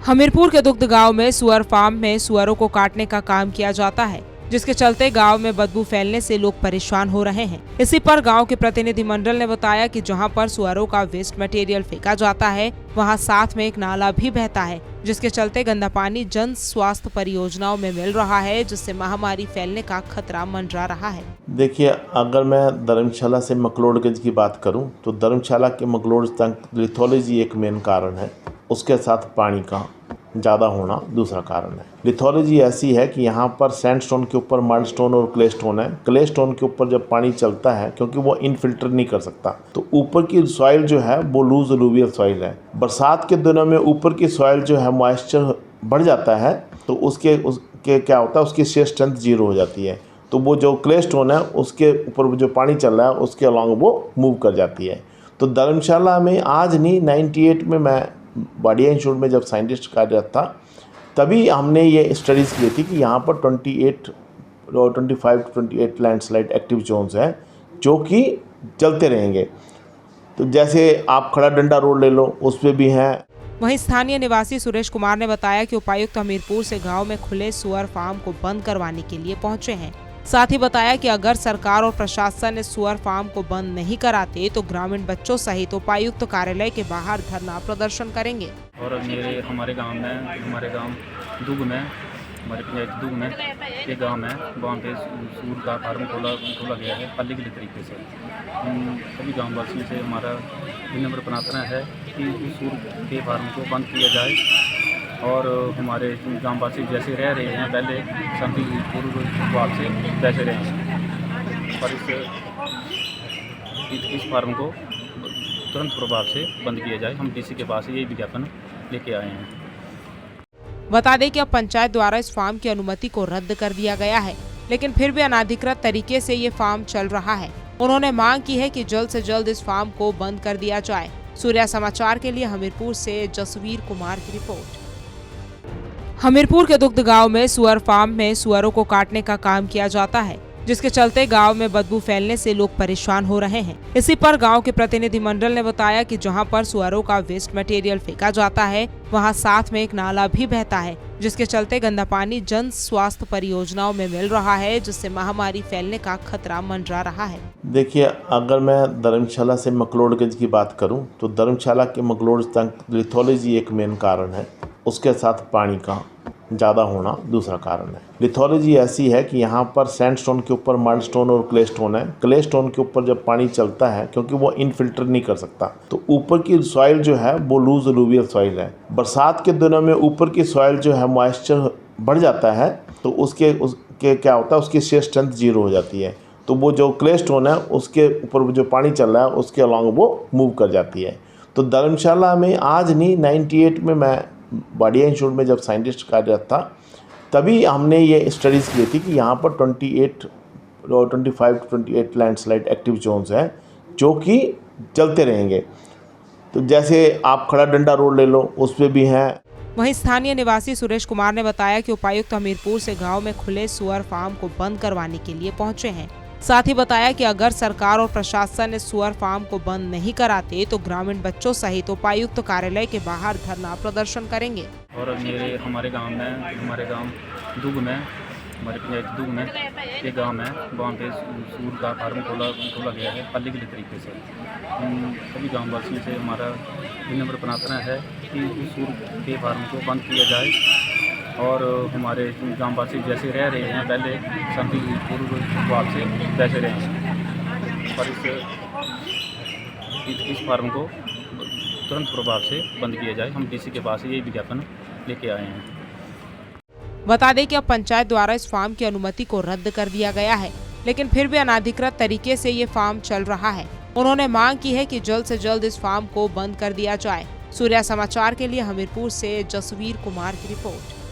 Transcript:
हमीरपुर के दुग्ध गांव में सुअर फार्म में सुअरों को काटने का काम किया जाता है, जिसके चलते गांव में बदबू फैलने से लोग परेशान हो रहे हैं। इसी पर गांव के प्रतिनिधि मंडल ने बताया कि जहां पर सुअरों का वेस्ट मटेरियल फेंका जाता है, वहां साथ में एक नाला भी बहता है, जिसके चलते गंदा पानी जन स्वास्थ्य परियोजनाओं में मिल रहा है, जिससे महामारी फैलने का खतरा मंडरा रहा है। देखिए, अगर मैं धर्मशाला से मकलोडगंज की बात करूं तो धर्मशाला के मकलोड तक लिथोलॉजी एक मेन कारण है, उसके साथ पानी का ज़्यादा होना दूसरा कारण है। लिथोलॉजी ऐसी है कि यहाँ पर सैंडस्टोन के ऊपर माइलस्टोन और क्ले स्टोन है। क्ले स्टोन के ऊपर जब पानी चलता है, क्योंकि वो इनफिल्टर नहीं कर सकता, तो ऊपर की सॉइल जो है वो लूज अलूवियल सॉइल है। बरसात के दिनों में ऊपर की सॉइल जो है मॉइस्चर बढ़ जाता है, तो उसके क्या होता है, उसकी शेयर स्ट्रेंथ जीरो हो जाती है। तो वो जो क्ले स्टोन है उसके ऊपर जो पानी चल रहा है उसके अलॉन्ग वो मूव कर जाती है। तो धर्मशाला में आज नहीं, 98 में मैं वाडिया इंस्टीट्यूट में जब साइंटिस्ट कार्यरत था, तभी हमने ये स्टडीज़ की थी कि यहाँ पर 25 लैंडस्लाइड एक्टिव जोन्स हैं जो कि चलते रहेंगे। तो जैसे आप खड़ा डंडा रोड ले लो, उस पर भी हैं। वहीं स्थानीय निवासी सुरेश कुमार ने बताया कि उपायुक्त हमीरपुर से गांव में खुले सुअर फार्म को बंद करवाने के लिए पहुंचे हैं। साथ ही बताया कि अगर सरकार और प्रशासन इस सुअर फार्म को बंद नहीं कराते तो ग्रामीण बच्चों सहित उपायुक्त कार्यालय के बाहर धरना प्रदर्शन करेंगे। और हमारे गांव दुग में, हमारे पंचायत दुग में एक गांव है, वहाँ पे सूअर का फार्म खोला गया है अलीगली तरीके से। हम सभी गाँव वासियों से हमारा विनम्र प्रार्थना है कि उस सूअर के फार्म को बंद किया जाए और हमारे गाँववासी जैसे रह रहे हैं पहले शांतिपूर्व भाव से वैसे रहें, और इस फार्म को तुरंत प्रभाव से बंद किया जाए। हम डीसी के पास यही विज्ञापन लेके आए हैं। बता दें कि अब पंचायत द्वारा इस फार्म की अनुमति को रद्द कर दिया गया है, लेकिन फिर भी अनाधिकृत तरीके से ये फार्म चल रहा है। उन्होंने मांग की है कि जल्द से जल्द इस फार्म को बंद कर दिया जाए। सूर्या समाचार के लिए हमीरपुर से जसवीर कुमार की रिपोर्ट। हमीरपुर के दुग्ध गांव में सुअर फार्म में सुअरों को काटने का काम किया जाता है, जिसके चलते गांव में बदबू फैलने से लोग परेशान हो रहे हैं। इसी पर गांव के प्रतिनिधि मंडल ने बताया कि जहां पर सुअरों का वेस्ट मटेरियल फेंका जाता है, वहां साथ में एक नाला भी बहता है, जिसके चलते गंदा पानी जन स्वास्थ्य परियोजनाओं में मिल रहा है, जिससे महामारी फैलने का खतरा मंडरा रहा है। देखिए, अगर मैं धर्मशाला से मकलोडगंज की बात करूं तो धर्मशाला के मकलोड तक लिथोलॉजी एक मेन कारण है, उसके साथ पानी का ज़्यादा होना दूसरा कारण है। लिथोलॉजी ऐसी है कि यहाँ पर सैंडस्टोन के ऊपर माइलस्टोन और क्ले स्टोन है। क्ले स्टोन के ऊपर जब पानी चलता है, क्योंकि वो इनफिल्टर नहीं कर सकता, तो ऊपर की सॉइल जो है वो लूज अलूवियल सॉइल है। बरसात के दिनों में ऊपर की सॉइल जो है मॉइस्चर बढ़ जाता है, तो उसके क्या होता है, उसकी शेयर स्ट्रेंथ जीरो हो जाती है। तो वो जो क्ले स्टोन है उसके ऊपर जो पानी चल रहा है उसके अलॉन्ग वो मूव कर जाती है। तो धर्मशाला में आज नहीं, 98 में मैं वाडिया इंस्टीट्यूट में जब साइंटिस्ट कार्यरत था, तभी हमने ये स्टडीज़ की थी कि यहाँ पर 25 लैंडस्लाइड एक्टिव जोन्स हैं जो कि चलते रहेंगे। तो जैसे आप खड़ा डंडा रोड ले लो, उस पर भी हैं। वहीं स्थानीय निवासी सुरेश कुमार ने बताया कि उपायुक्त हमीरपुर से गांव में खुले सुअर फार्म को बंद करवाने के लिए पहुंचे हैं। साथ ही बताया कि अगर सरकार और प्रशासन इस सुअर फार्म को बंद नहीं कराते तो ग्रामीण बच्चों सहित उपायुक्त कार्यालय के बाहर धरना प्रदर्शन करेंगे। और हमारे गांव दुग में, हमारे पंचायत दुग में एक गांव है, वहाँ पे सूअर का फार्म खोला गया है अलीगली तरीके से। हम सभी गाँव वासियों से हमारा विनम्र प्रार्थना है कि उस सूअर के फार्म को बंद किया जाए और हमारे गाँववासी जैसे रह रहे हैं पहले शांतिपूर्व भाव से वैसे रहें, और इस फार्म को तुरंत प्रभाव से बंद किया जाए। हम डीसी के पास यही विज्ञापन लेके आए हैं। बता दें कि अब पंचायत द्वारा इस फार्म की अनुमति को रद्द कर दिया गया है, लेकिन फिर भी अनाधिकृत तरीके से ये फार्म चल रहा है। उन्होंने मांग की है कि जल्द से जल्द इस फार्म को बंद कर दिया जाए। सूर्या समाचार के लिए हमीरपुर से जसवीर कुमार की रिपोर्ट।